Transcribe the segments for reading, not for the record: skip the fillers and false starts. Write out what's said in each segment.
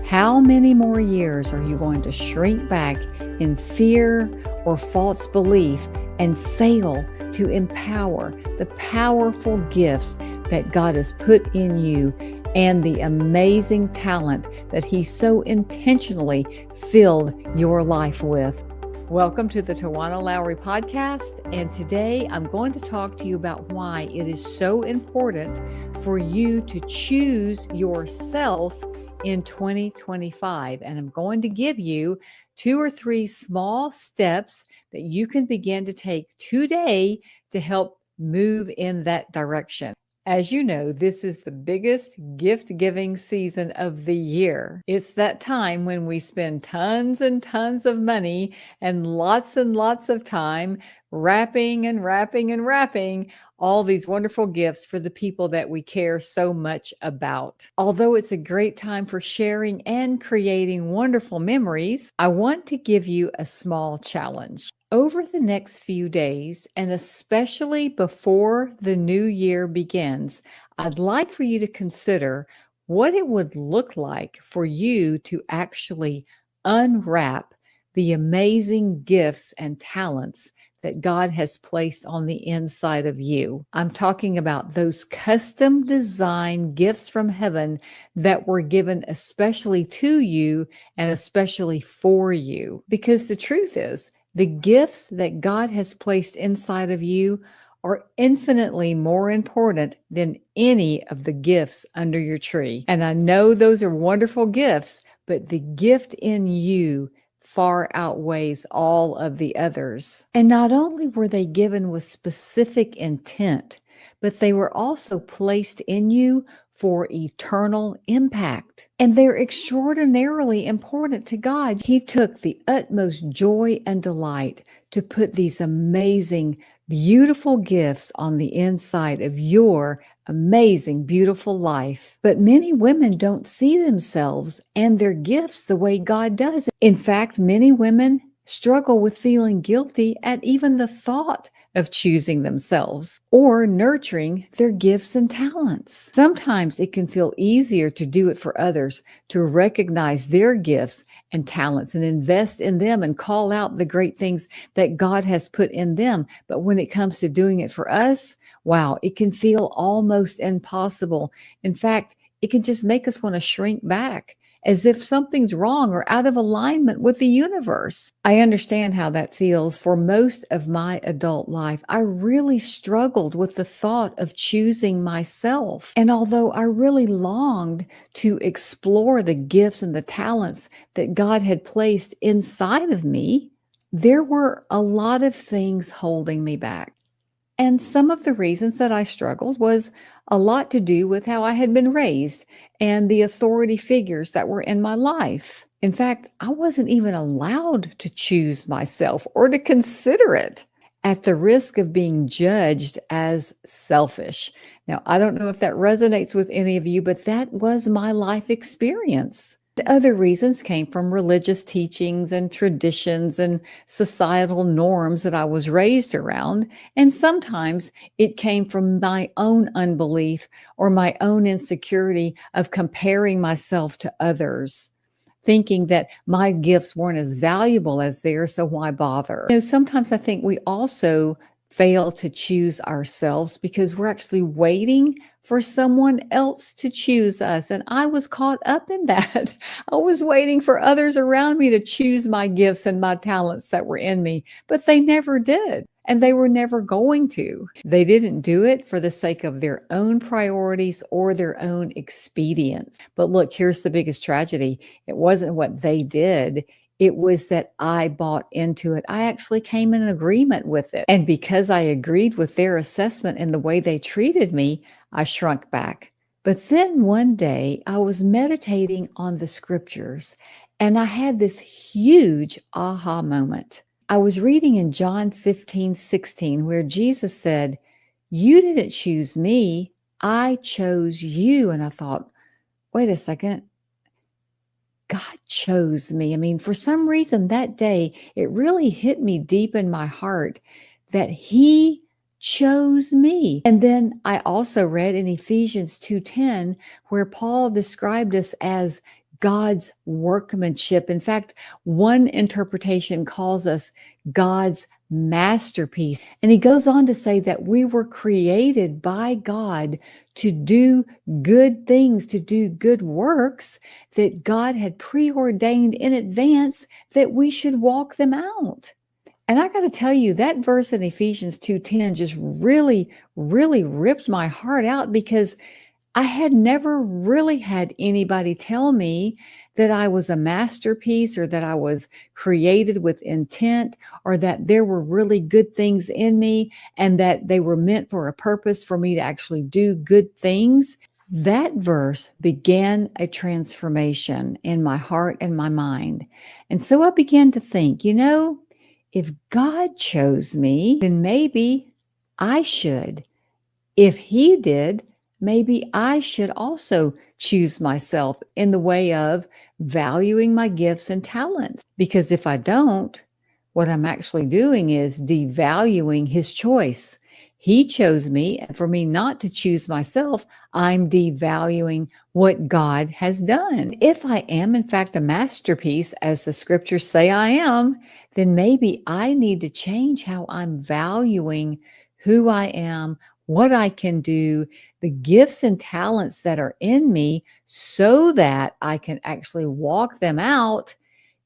How many more years are you going to shrink back in fear or false belief and fail to empower the powerful gifts that God has put in you and the amazing talent that He so intentionally filled your life with? Welcome to the Tawana Lowery podcast, and today I'm going to talk to you about why it is so important for you to choose yourself in 2025. And I'm going to give you 2 or 3 small steps that you can begin to take today to help move in that direction. As you know, this is the biggest gift-giving season of the year. It's that time when we spend tons and tons of money and lots of time wrapping all these wonderful gifts for the people that we care so much about. Although it's a great time for sharing and creating wonderful memories, I want to give you a small challenge. Over the next few days, and especially before the new year begins, I'd like for you to consider what it would look like for you to actually unwrap the amazing gifts and talents that God has placed on the inside of you. I'm talking about those custom designed gifts from heaven that were given especially to you and especially for you. Because the truth is, the gifts that God has placed inside of you are infinitely more important than any of the gifts under your tree. And I know those are wonderful gifts, but the gift in you far outweighs all of the others. And not only were they given with specific intent, but they were also placed in you for eternal impact. And they're extraordinarily important to God. He took the utmost joy and delight to put these amazing, beautiful gifts on the inside of your amazing, beautiful life. But many women don't see themselves and their gifts the way God does. In fact, many women struggle with feeling guilty at even the thought of choosing themselves or nurturing their gifts and talents. Sometimes it can feel easier to do it for others, to recognize their gifts and talents and invest in them and call out the great things that God has put in them. But when it comes to doing it for us, wow, it can feel almost impossible. In fact, it can just make us want to shrink back, as if something's wrong or out of alignment with the universe. I understand how that feels. For most of my adult life, I really struggled with the thought of choosing myself. And although I really longed to explore the gifts and the talents that God had placed inside of me, there were a lot of things holding me back. And some of the reasons that I struggled was a lot to do with how I had been raised and the authority figures that were in my life. In fact, I wasn't even allowed to choose myself or to consider it, at the risk of being judged as selfish. Now, I don't know if that resonates with any of you, but that was my life experience. The other reasons came from religious teachings and traditions and societal norms that I was raised around. And sometimes it came from my own unbelief or my own insecurity of comparing myself to others, thinking that my gifts weren't as valuable as theirs, so why bother? Sometimes I think we also fail to choose ourselves because we're actually waiting for someone else to choose us. And I was caught up in that. I was waiting for others around me to choose my gifts and my talents that were in me, but they never did. And they were never going to. They didn't do it for the sake of their own priorities or their own expedience. But look, here's the biggest tragedy. It wasn't what they did. It was that I bought into it. I actually came in agreement with it. And because I agreed with their assessment and the way they treated me, I shrunk back. But then one day I was meditating on the scriptures and I had this huge aha moment. I was reading in John 15:16, where Jesus said, "You didn't choose me, I chose you." And I thought, wait a second. God chose me. I mean, for some reason that day, it really hit me deep in my heart that He chose me. And then I also read in Ephesians 2:10, where Paul described us as God's workmanship. In fact, one interpretation calls us God's masterpiece. And he goes on to say that we were created by God to do good things, to do good works that God had preordained in advance that we should walk them out. And I got to tell you, that verse in Ephesians 2:10 just really, really ripped my heart out because I had never really had anybody tell me that I was a masterpiece or that I was created with intent or that there were really good things in me and that they were meant for a purpose for me to actually do good things. That verse began a transformation in my heart and my mind. And so I began to think, if God chose me, then maybe I should. If he did, maybe I should also choose myself in the way of valuing my gifts and talents. Because if I don't, what I'm actually doing is devaluing his choice. He chose me, and for me not to choose myself, I'm devaluing what God has done. If I am, in fact, a masterpiece, as the scriptures say I am, then maybe I need to change how I'm valuing who I am, what I can do, the gifts and talents that are in me, so that I can actually walk them out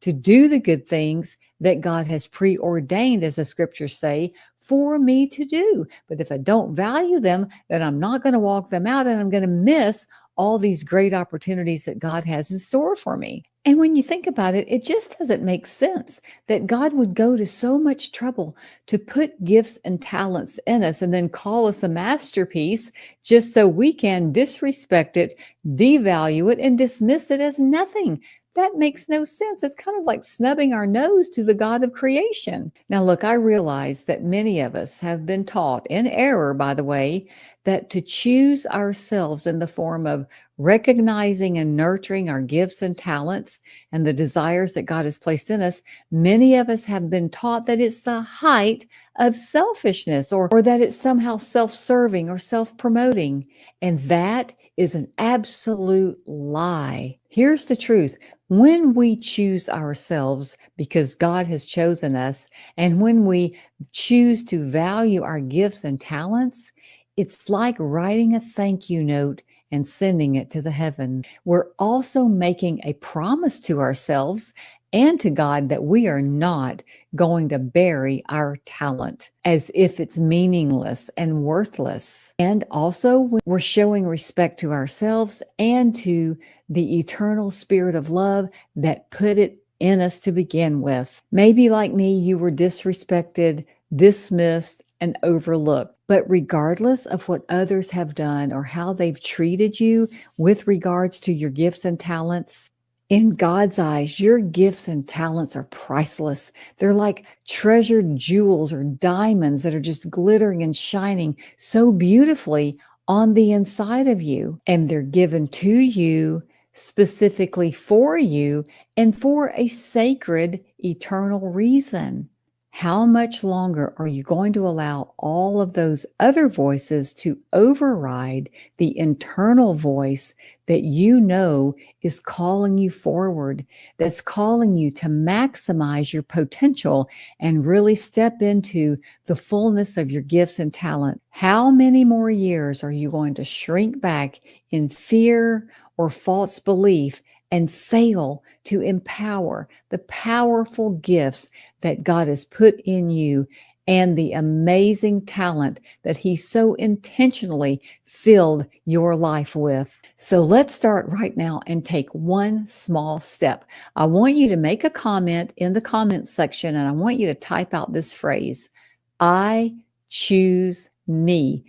to do the good things that God has preordained, as the scriptures say, for me to do. But if I don't value them, then I'm not going to walk them out and I'm going to miss all these great opportunities that God has in store for me. And when you think about it, it just doesn't make sense that God would go to so much trouble to put gifts and talents in us and then call us a masterpiece just so we can disrespect it, devalue it, and dismiss it as nothing. That makes no sense. It's kind of like snubbing our nose to the God of creation. Now, look, I realize that many of us have been taught, in error, by the way, that to choose ourselves in the form of recognizing and nurturing our gifts and talents and the desires that God has placed in us, many of us have been taught that it's the height of selfishness or that it's somehow self-serving or self-promoting. And that is an absolute lie. Here's the truth. When we choose ourselves because God has chosen us, and when we choose to value our gifts and talents, it's like writing a thank you note and sending it to the heavens. We're also making a promise to ourselves and to God that we are not going to bury our talent as if it's meaningless and worthless. And also, we're showing respect to ourselves and to the eternal spirit of love that put it in us to begin with. Maybe like me, you were disrespected, dismissed, and overlooked. But regardless of what others have done or how they've treated you with regards to your gifts and talents, in God's eyes, your gifts and talents are priceless. They're like treasured jewels or diamonds that are just glittering and shining so beautifully on the inside of you. And they're given to you specifically for you and for a sacred, eternal reason. How much longer are you going to allow all of those other voices to override the internal voice that you know is calling you forward, that's calling you to maximize your potential and really step into the fullness of your gifts and talent? How many more years are you going to shrink back in fear or false belief and fail to empower the powerful gifts that God has put in you and the amazing talent that He so intentionally filled your life with? So let's start right now and take one small step. I want you to make a comment in the comment section, and I want you to type out this phrase, I choose me.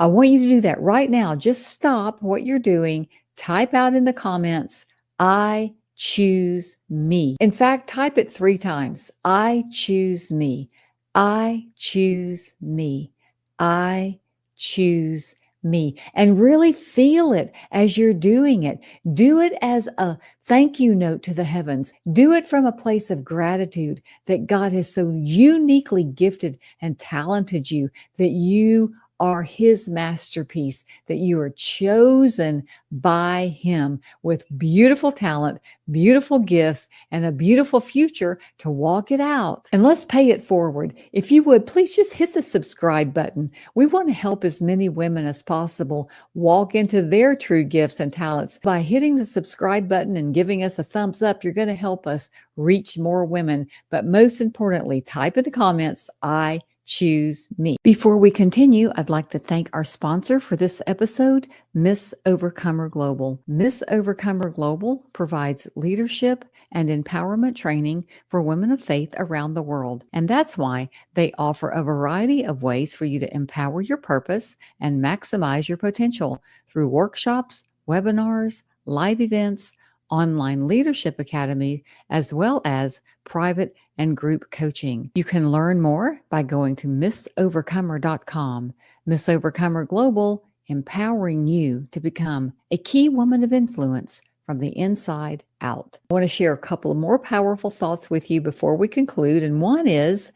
I want you to do that right now. Just stop what you're doing. Type out in the comments, I choose me. In fact, type it 3 times. I choose me. I choose me. I choose me. And really feel it as you're doing it. Do it as a thank you note to the heavens. Do it from a place of gratitude that God has so uniquely gifted and talented you, that you are His masterpiece, that you are chosen by Him with beautiful talent, beautiful gifts, and a beautiful future to walk it out. And let's pay it forward. If you would, please just hit the subscribe button. We want to help as many women as possible walk into their true gifts and talents. By hitting the subscribe button and giving us a thumbs up, you're going to help us reach more women. But most importantly, type in the comments, I choose me. Before we continue, I'd like to thank our sponsor for this episode, Miss Overcomer Global. Miss Overcomer Global provides leadership and empowerment training for women of faith around the world. And that's why they offer a variety of ways for you to empower your purpose and maximize your potential through workshops, webinars, live events, online leadership academy, as well as private and group coaching. You can learn more by going to missovercomer.com. Miss Overcomer Global, empowering you to become a key woman of influence from the inside out. I want to share a couple of more powerful thoughts with you before we conclude. And one is,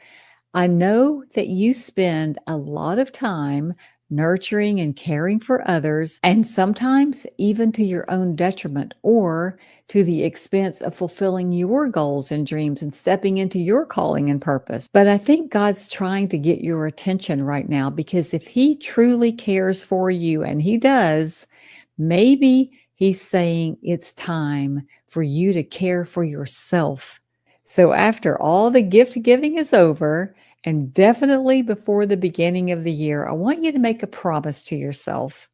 I know that you spend a lot of time nurturing and caring for others, and sometimes even to your own detriment or to the expense of fulfilling your goals and dreams and stepping into your calling and purpose. But I think God's trying to get your attention right now, because if He truly cares for you, and He does, maybe He's saying it's time for you to care for yourself. So after all the gift giving is over, and definitely before the beginning of the year, I want you to make a promise to yourself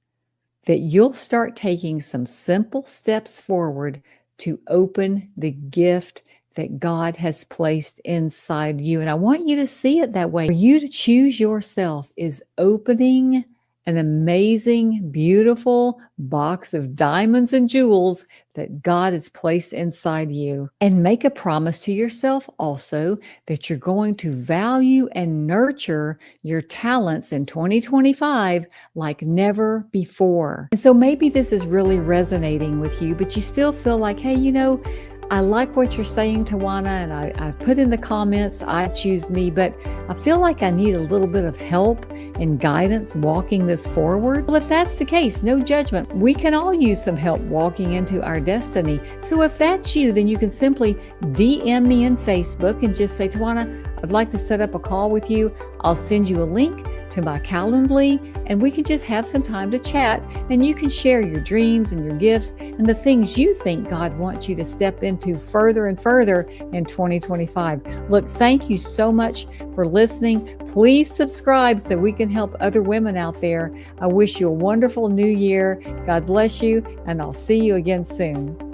that you'll start taking some simple steps forward to open the gift that God has placed inside you. And I want you to see it that way. For you to choose yourself is opening an amazing, beautiful box of diamonds and jewels that God has placed inside you. And make a promise to yourself also that you're going to value and nurture your talents in 2025 like never before. And so maybe this is really resonating with you, but you still feel like, hey, I like what you're saying, Tawana, and I put in the comments, I choose me, but I feel like I need a little bit of help and guidance walking this forward. Well, if that's the case, no judgment. We can all use some help walking into our destiny. So if that's you, then you can simply DM me in Facebook and just say, Tawana, I'd like to set up a call with you. I'll send you a link to my Calendly, and we can just have some time to chat, and you can share your dreams and your gifts and the things you think God wants you to step into further and further in 2025. Look, thank you so much for listening. Please subscribe so we can help other women out there. I wish you a wonderful new year. God bless you, and I'll see you again soon.